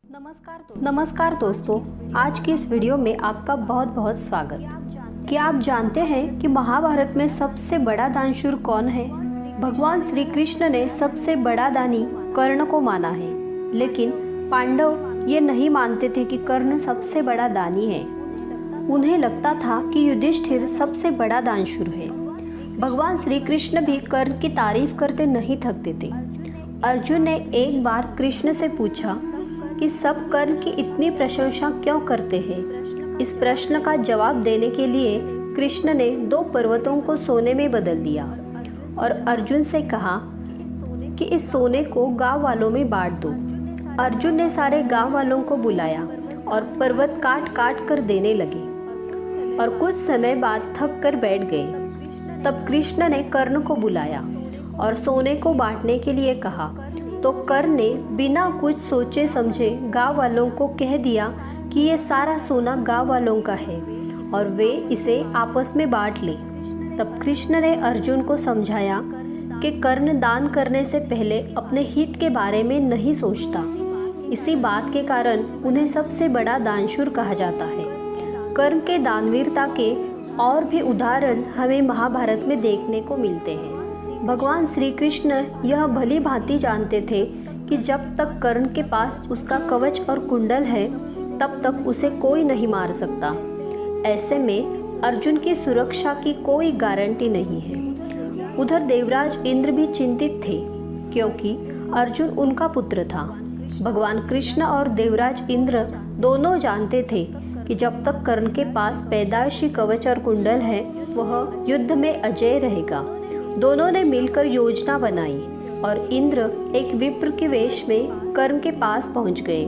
नमस्कार दोस्तों, आज की इस वीडियो में आपका बहुत बहुत स्वागत। क्या आप जानते हैं कि महाभारत में सबसे बड़ा दानशूर कौन है? भगवान श्री कृष्ण ने सबसे बड़ा दानी कर्ण को माना है, लेकिन पांडव ये नहीं मानते थे कि कर्ण सबसे बड़ा दानी है। उन्हें लगता था कि युधिष्ठिर सबसे बड़ा दानशूर है। भगवान श्री कृष्ण भी कर्ण की तारीफ करते नहीं थकते थे। अर्जुन ने एक बार कृष्ण से पूछा कि सब कर्ण की इतनी प्रशंसा क्यों करते हैं? इस प्रश्न का जवाब देने के लिए कृष्ण ने 2 पर्वतों को सोने में बदल दिया और अर्जुन से कहा कि इस सोने को गांव वालों में बांट दो। अर्जुन ने सारे गांव वालों को बुलाया और पर्वत काट काट कर देने लगे और कुछ समय बाद थक कर बैठ गए। तब कृष्ण ने कर्ण को बुलाया और सोने को बांटने के लिए कहा, तो कर्ण ने बिना कुछ सोचे समझे गांव वालों को कह दिया कि ये सारा सोना गांव वालों का है और वे इसे आपस में बांट ले। तब कृष्ण ने अर्जुन को समझाया कि कर्ण दान करने से पहले अपने हित के बारे में नहीं सोचता। इसी बात के कारण उन्हें सबसे बड़ा दानशूर कहा जाता है। कर्ण के दानवीरता के और भी उदाहरण हमें महाभारत में देखने को मिलते हैं। भगवान श्री कृष्ण यह भली भांति जानते थे कि जब तक कर्ण के पास उसका कवच और कुंडल है तब तक उसे कोई नहीं मार सकता। ऐसे में अर्जुन की सुरक्षा की कोई गारंटी नहीं है। उधर देवराज इंद्र भी चिंतित थे क्योंकि अर्जुन उनका पुत्र था। भगवान कृष्ण और देवराज इंद्र दोनों जानते थे कि जब तक कर्ण के पास पैदाइशी कवच और कुंडल है वह युद्ध में अजय रहेगा। दोनों ने मिलकर योजना बनाई और इंद्र एक विप्र के वेश में कर्ण के पास पहुंच गए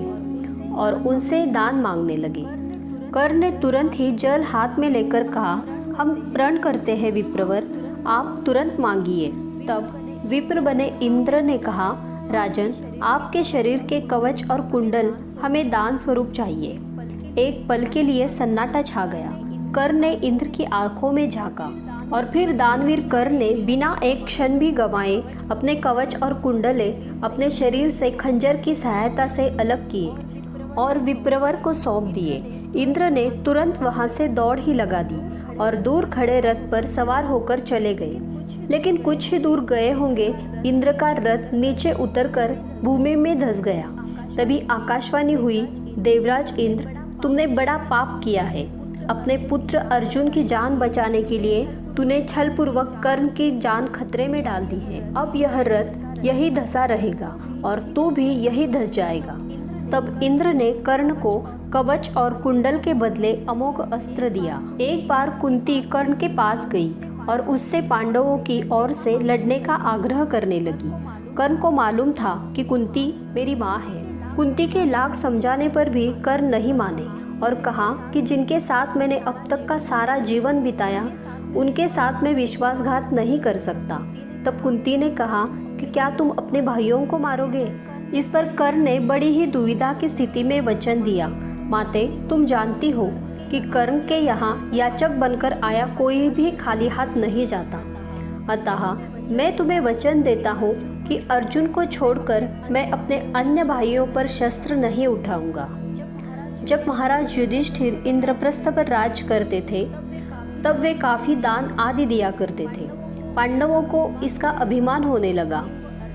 और उनसे दान मांगने लगे। कर्ण ने तुरंत ही जल हाथ में लेकर कहा, हम प्रण करते हैं विप्रवर, आप तुरंत मांगिए। तब विप्र बने इंद्र ने कहा, राजन, आपके शरीर के कवच और कुंडल हमें दान स्वरूप चाहिए। एक पल के लिए सन्नाटा छा गया। कर्ण ने इंद्र की आंखों में झांका और फिर दानवीर कर्ण ने बिना एक क्षण भी गंवाए अपने कवच और कुंडले अपने शरीर से खंजर की सहायता से अलग किए और विप्रवर को सौंप दिए। इंद्र ने तुरंत वहां से दौड़ ही लगा दी और दूर खड़े रथ पर सवार होकर चले गए। लेकिन कुछ ही दूर गए होंगे, इंद्र का रथ नीचे उतरकर भूमि में धंस गया। तभी आकाशवाणी हुई, देवराज इंद्र, तुमने बड़ा पाप किया है। अपने पुत्र अर्जुन की जान बचाने के लिए तूने छलपूर्वक कर्ण की जान खतरे में डाल दी है। अब यह रथ यही धंसा रहेगा और तू भी यही धंस जाएगा। तब इंद्र ने कर्ण को कवच और कुंडल के बदले अमोघ अस्त्र दिया। एक बार कुंती कर्ण के पास गई और उससे पांडवों की ओर से लड़ने का आग्रह करने लगी। कर्ण को मालूम था कि कुंती मेरी माँ है। कुंती के लाख समझाने पर भी कर्ण नहीं माने और कहा कि जिनके साथ मैंने अब तक का सारा जीवन बिताया उनके साथ मैं विश्वासघात नहीं कर सकता। तब कुंती ने कहा कि क्या तुम अपने भाइयों को मारोगे? इस पर कर्ण ने बड़ी ही दुविधा की स्थिति में वचन दिया, माते, तुम जानती हो कि कर्ण के यहाँ याचक बनकर आया कोई भी खाली हाथ नहीं जाता। अतः मैं तुम्हें वचन देता हूँ कि अर्जुन को छोड़कर मैं अपने अन्य भाइयों पर शस्त्र नहीं उठाऊंगा। जब महाराज युधिष्ठिर इंद्रप्रस्थ पर राज करते थे तब वे काफी दान आदि दिया करते थे। पांडवों को इसका अभिमान होने लगा।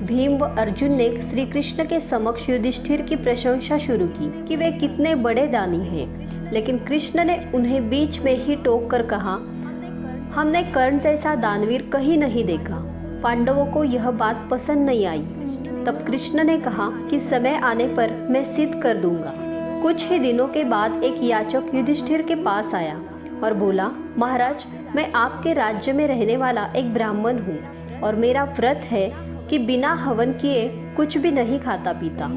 भीम व अर्जुन ने श्री कृष्ण के समक्ष युधिष्ठिर की प्रशंसा शुरू की कि वे कितने बड़े दानी हैं, लेकिन कृष्ण ने उन्हें बीच में ही टोक कर कहा, हमने कर्ण जैसा दानवीर कहीं नहीं देखा। पांडवों को यह बात पसंद नहीं आई। तब कृष्ण ने कहा कि समय आने पर मैं सिद्ध कर दूंगा। कुछ ही दिनों के बाद एक याचक युधिष्ठिर के पास आया और बोला, महाराज, मैं आपके राज्य में रहने वाला एक ब्राह्मण हूँ और मेरा व्रत है कि बिना हवन किए कुछ भी नहीं खाता पीता।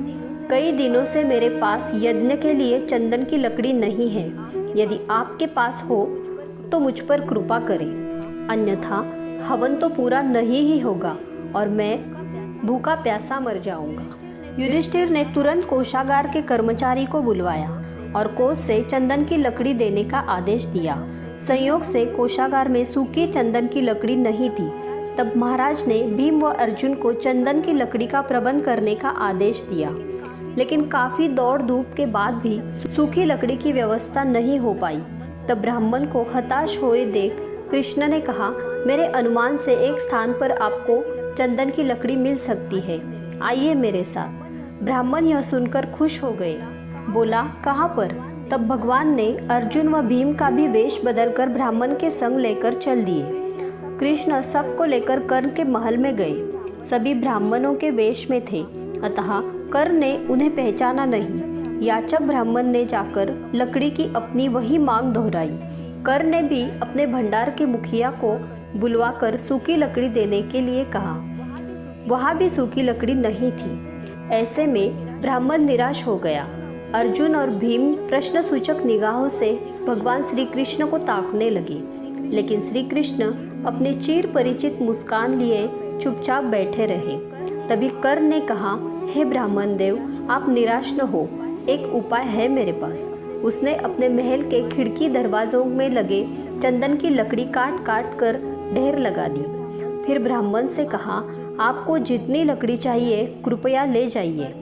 कई दिनों से मेरे पास यज्ञ के लिए चंदन की लकड़ी नहीं है। यदि आपके पास हो तो मुझ पर कृपा करें, अन्यथा हवन तो पूरा नहीं ही होगा और मैं भूखा प्यासा मर जाऊंगा। युधिष्ठिर ने तुरंत कोषागार के कर्मचारी को बुलवाया और कोष से चंदन की लकड़ी देने का आदेश दिया। संयोग से कोषागार में सूखी चंदन की लकड़ी नहीं थी। तब महाराज ने भीम व अर्जुन को चंदन की लकड़ी का प्रबंध करने का आदेश दिया। लेकिन काफी दौड़ धूप के बाद भी सूखी लकड़ी की व्यवस्था नहीं हो पाई। तब ब्राह्मण को हताश हुए देख कृष्ण ने कहा, मेरे अनुमान से एक स्थान पर आपको चंदन की लकड़ी मिल सकती है, आइए मेरे साथ। ब्राह्मण यह सुनकर खुश हो गए। बोला, कहाँ पर? तब भगवान ने अर्जुन व भीम का भी वेश बदलकर ब्राह्मण के संग लेकर चल दिए। कृष्ण सबको लेकर कर्ण के महल में गए। सभी ब्राह्मणों के वेश में थे, अतः कर्ण ने उन्हें पहचाना नहीं। याचक ब्राह्मण ने जाकर लकड़ी की अपनी वही मांग दोहराई। कर्ण ने भी अपने भंडार के मुखिया को बुलवाकर सूखी लकड़ी देने के लिए कहा। वहाँ भी सूखी लकड़ी नहीं थी। ऐसे में ब्राह्मण निराश हो गया। अर्जुन और भीम प्रश्नसूचक निगाहों से भगवान श्री कृष्ण को ताकने लगे, लेकिन श्री कृष्ण अपनी चिर परिचित मुस्कान लिए चुपचाप बैठे रहे। तभी कर्ण ने कहा, हे ब्राह्मण देव, आप निराश न हो, एक उपाय है मेरे पास। उसने अपने महल के खिड़की दरवाजों में लगे चंदन की लकड़ी काट काट कर ढेर लगा दी। फिर ब्राह्मण से कहा, आपको जितनी लकड़ी चाहिए कृपया ले जाइए।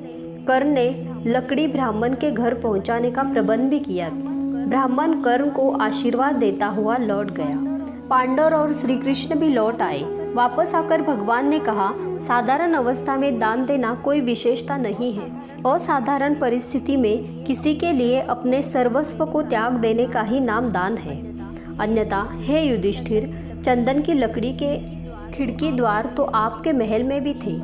कर्ण ने लकड़ी ब्राह्मण के घर पहुंचाने का प्रबंध भी किया। ब्राह्मण कर्ण को आशीर्वाद देता हुआ लौट गया। पांडव और श्री कृष्ण भी लौट आए। वापस आकर भगवान ने कहा, साधारण अवस्था में दान देना कोई विशेषता नहीं है। असाधारण परिस्थिति में किसी के लिए अपने सर्वस्व को त्याग देने का ही नाम दान है। अन्यथा हे युधिष्ठिर, चंदन की लकड़ी के खिड़की द्वार तो आपके महल में भी थे।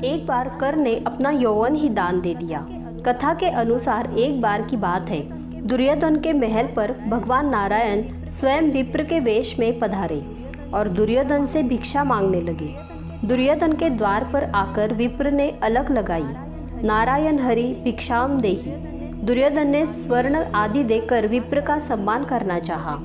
एक बार कर्ण ने अपना यौवन ही दान दे दिया। कथा के अनुसार एक बार की बात है, दुर्योधन के महल पर भगवान नारायण स्वयं विप्र के वेश में पधारे और दुर्योधन से भिक्षा मांगने लगे। दुर्योधन के द्वार पर आकर विप्र ने अलग लगाई, नारायण हरि भिक्षाम देहि। दुर्योधन ने स्वर्ण आदि देकर विप्र का सम्मान करना चाहा,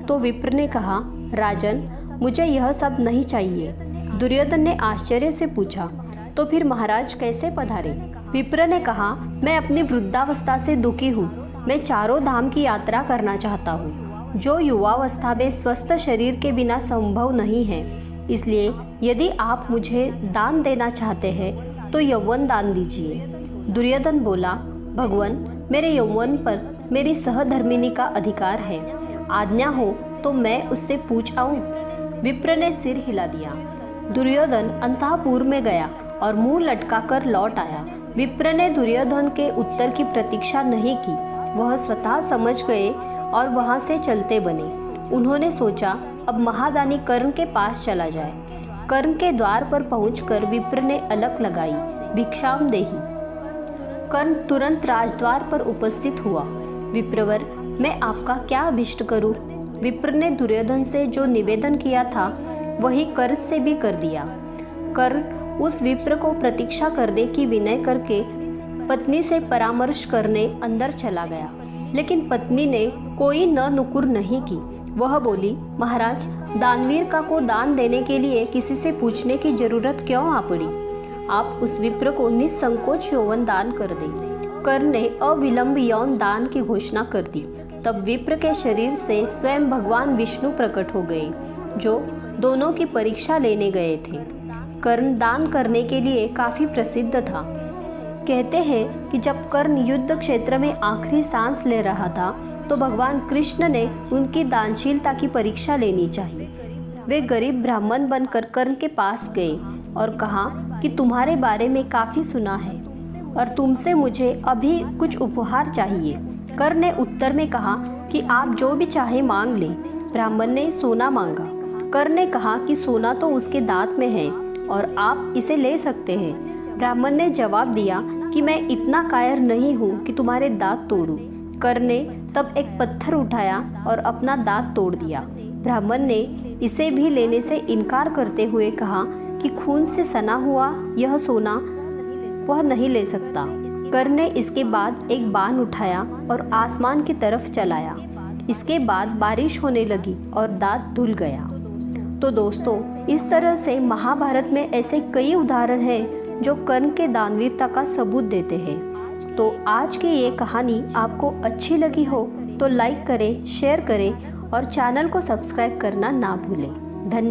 तो विप्र ने कहा, राजन, मुझे यह सब नहीं चाहिए। दुर्योधन ने आश्चर्य से पूछा, तो फिर महाराज कैसे पधारे? विप्र ने कहा, मैं अपनी वृद्धावस्था से दुखी हूँ। मैं चारों धाम की यात्रा करना चाहता हूँ, जो युवावस्था में स्वस्थ शरीर के बिना संभव नहीं है। इसलिए यदि आप मुझे दान देना चाहते हैं तो यौवन दान दीजिए। दुर्योधन बोला, भगवान, मेरे यौवन पर मेरी सहधर्मिणी का अधिकार है, आज्ञा हो तो मैं उससे पूछ आऊं। विप्र ने सिर हिला दिया। दुर्योधन अंतःपुर में गया और मुंह लटकाकर लौट आया। विप्र ने दुर्योधन के उत्तर की प्रतीक्षा नहीं की, वह स्वतः समझ गए और वहां से चलते बने। उन्होंने सोचा, अब महादानी कर्ण के पास चला जाए। कर्ण के द्वार पर पहुंचकर विप्र ने अलख लगाई, भिक्षाम देहि। कर्ण तुरंत राजद्वार पर उपस्थित हुआ। विप्रवर, मैं आपका क्या अभिष्ट करूं? विप्र ने दुर्योधन से जो निवेदन किया था वही कर्ण से भी कर दिया। कर्ण उस विप्र को प्रतीक्षा करने की विनय करके पत्नी से परामर्श करने अंदर चला गया, लेकिन पत्नी ने कोई न नुकुर नहीं की। वह बोली, महाराज, दानवीर का को दान देने के लिए किसी से पूछने की जरूरत क्यों आ पड़ी? आप उस विप्र को निसंकोच यौवन दान कर दें। कर्ण ने अविलंब यौन दान की घोषणा कर दी। तब विप्र के शरीर से स्वयं भगवान विष्णु प्रकट हो गए, जो दोनों की परीक्षा लेने गए थे। कर्ण दान करने के लिए काफी प्रसिद्ध था। कहते हैं कि जब कर्ण युद्ध क्षेत्र में आखिरी सांस ले रहा था तो भगवान कृष्ण ने उनकी दानशीलता की परीक्षा लेनी चाहिए। वे गरीब ब्राह्मण बनकर कर्ण के पास गए और कहा कि तुम्हारे बारे में काफी सुना है और तुमसे मुझे अभी कुछ उपहार चाहिए। कर्ण ने उत्तर में कहा कि आप जो भी चाहे मांग ले। ब्राह्मण ने सोना मांगा। कर्ण ने कहा कि सोना तो उसके दांत में है और आप इसे ले सकते हैं। ब्राह्मण ने जवाब दिया कि मैं इतना कायर नहीं हूँ कि तुम्हारे दांत तोड़ूं। कर्ण ने तब एक पत्थर उठाया और अपना दांत तोड़ दिया। ब्राह्मण ने इसे भी लेने से इनकार करते हुए कहा कि खून से सना हुआ यह सोना वह नहीं ले सकता। कर्ण ने इसके बाद एक बाण उठाया और आसमान की तरफ चलाया। इसके बाद बारिश होने लगी और दांत धुल गया। तो दोस्तों, इस तरह से महाभारत में ऐसे कई उदाहरण हैं जो कर्ण के दानवीरता का सबूत देते हैं। तो आज की ये कहानी आपको अच्छी लगी हो तो लाइक करें, शेयर करें और चैनल को सब्सक्राइब करना ना भूलें। धन्यवाद।